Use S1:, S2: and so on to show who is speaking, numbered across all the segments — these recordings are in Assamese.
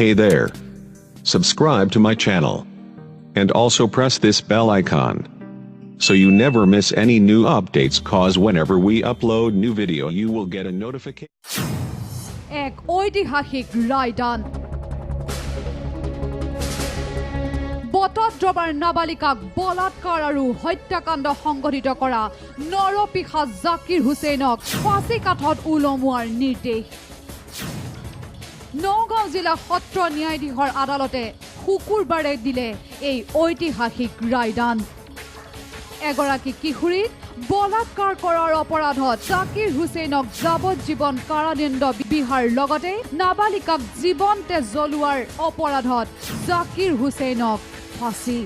S1: Hey there. Subscribe to my channel. And also press this bell icon. So you never miss any new updates, cause whenever we upload new video you will get a notification.
S2: এক ঐতিহাসিক ৰায়দান বটদ্ৰবাৰ নাবালিকাক বলাৎকাৰ আৰু হত্যাকাণ্ড সংঘটিত কৰা নৰপিশা জাকিৰ হুছেইনক ফাঁচী কাঠত ওলমোৱাৰ নিৰ্দেশ নগাঁও জিলা সত্ৰ ন্যায়াধীশৰ আদালতে শুকুৰবাৰে দিলে এই ঐতিহাসিক ৰায়দান এগৰাকী কিশোৰীক বলাৎকাৰ কৰাৰ অপৰাধত জাকিৰ হুছেইনক যাৱজ্জীৱন কাৰাদণ্ড বিহাৰ লগতে নাবালিকাক জীৱন্তে জ্বলোৱাৰ অপৰাধত জাকিৰ হুছেইনক ফাঁচী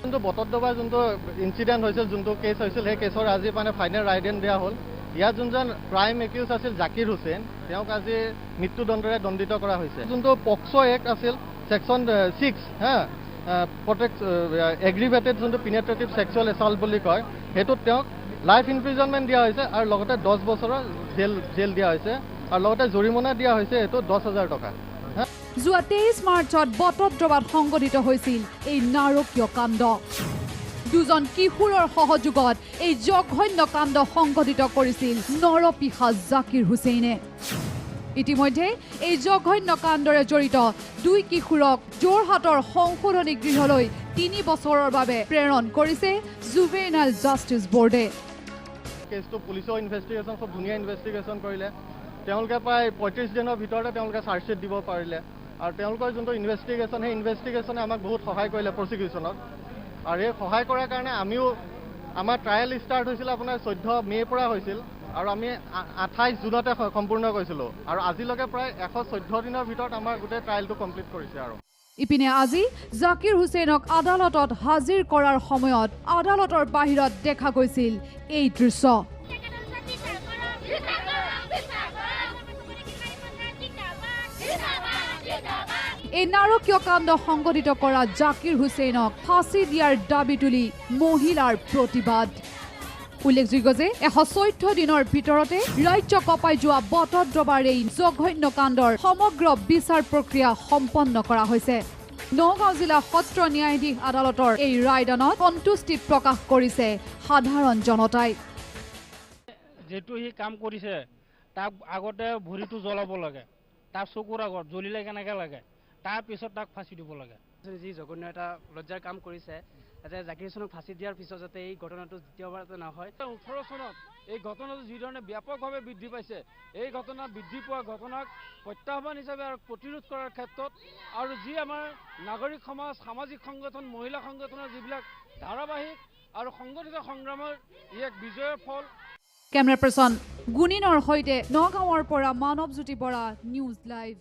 S3: যোনটো বটদ্ৰবাৰ যোনটো ইনচিডেণ্ট হৈছিল যোনটো কেছ হৈছিল সেই কেছৰ আজি মানে ফাইনেল ৰায়দান দিয়া হ'ল ইয়াত যোনজন প্ৰাইম একিউজ আছিল জাকিৰ হুছেইন তেওঁক আজি মৃত্যুদণ্ডৰে দণ্ডিত কৰা হৈছে যোনটো পক্সো এক্ট আছিল ছেকশ্যন 6 এগ্ৰিভেটেড যোনটো পিনেট্ৰেটিভ ছেক্সুৱেল এছল্ট বুলি কয় সেইটোত তেওঁক লাইফ ইমপ্ৰিজনমেণ্ট দিয়া হৈছে আৰু লগতে 10 বছৰৰ জেল দিয়া হৈছে আৰু লগতে জৰিমনা দিয়া হৈছে এইটো 10,000 টকা
S2: যোৱা 23 মাৰ্চত বটদ্ৰবাত সংঘটিত হৈছিল এই নাৰকীয় কাণ্ড দুজন কিশোৰৰ সহযোগত এই জঘন্য কাণ্ড সংঘটিত কৰিছিল নৰপিশা জাকিৰ হুছেইনে ইতিমধ্যে এই জঘন্য কাণ্ডৰে জড়িত দুই কিশোৰক যোৰহাটৰ সংশোধনী গৃহলৈ 3 বছৰৰ বাবে প্ৰেৰণ কৰিছে জুভেনাইল জাষ্টিচ বোৰ্ডে
S3: কেছটো পুলিচৰ ইনভেষ্টিগেশ্যন খুব ধুনীয়া ইনভেষ্টিগেশ্যন কৰিলে তেওঁলোকে প্ৰায় 35 দিনৰ ভিতৰতে তেওঁলোকে চাৰ্জশ্বিট দিব পাৰিলে আৰু তেওঁলোকৰ যোনটো ইনভেষ্টিগেশ্যন সেই ইনভেষ্টিগেশ্যনে আমাক বহুত সহায় কৰিলে প্ৰচিকিউশ্যনত আৰু এই সহায় কৰাৰ কাৰণে আমিও আমাৰ ট্ৰায়েল ষ্টাৰ্ট হৈছিল আপোনাৰ 14 মে'ৰ পৰা হৈছিল আৰু আমি 28 জুনতে সম্পূৰ্ণ কৰিছিলোঁ আৰু আজিলৈকে প্ৰায় 114 দিনৰ ভিতৰত আমাৰ গোটেই ট্ৰায়েলটো কমপ্লিট কৰিছে আৰু
S2: ইপিনে আজি জাকিৰ হুছেইনক আদালতত হাজিৰ কৰাৰ সময়ত আদালতৰ বাহিৰত দেখা গৈছিল এই দৃশ্য এই নাৰকীয় কাণ্ড সংঘটিত কৰা জাকিৰ হুছেইনক ফাঁচী দিয়াৰ দাবী তুলি মহিলাৰ প্ৰতিবাদ উল্লেখযোগ্য যে 114 দিনৰ ভিতৰতে ৰাজ্য কঁপাই যোৱা বটদ্ৰবাৰ এই জঘন্য কাণ্ডৰ সমগ্ৰ বিচাৰ প্ৰক্ৰিয়া সম্পন্ন কৰা হৈছে নগাঁও জিলা সত্ৰ ন্যায়াধীশ আদালতৰ এই ৰায়দানত সন্তুষ্টি প্ৰকাশ কৰিছে সাধাৰণ জনতাই
S4: যেটো হি কাম কৰিছে তাক আগতে ভৰিটো জ্বলাব লাগে তাৰ চকুৰ আগত জ্বলিলে কেনেকৈ লাগে তাৰ পিছত তাক ফাঁচি দিব লাগে
S5: যি জঘন্য এটা লজ্জাৰ কাম কৰিছে যাতে জাকিৰ হুছেইনক ফাঁচি দিয়াৰ পিছত যাতে এই ঘটনাটো দ্বিতীয়বাৰ নহয়
S4: 18 চনত এই ঘটনাটো যিধৰণে ব্যাপকভাৱে বৃদ্ধি পাইছে এই ঘটনা বৃদ্ধি পোৱা ঘটনাক প্ৰত্যাহ্বান হিচাপে আৰু প্ৰতিৰোধ কৰাৰ ক্ষেত্ৰত আৰু যি আমাৰ নাগৰিক সমাজ সামাজিক সংগঠন মহিলা সংগঠনৰ যিবিলাক ধাৰাবাহিক আৰু সংগঠিত সংগ্ৰামৰ ই এক বিজয়ৰ ফল
S2: কেমেৰা পাৰ্চন গুণিনৰ সৈতে নগাঁৱৰ পৰা মানৱজ্যোতি বৰা নিউজ লাইভ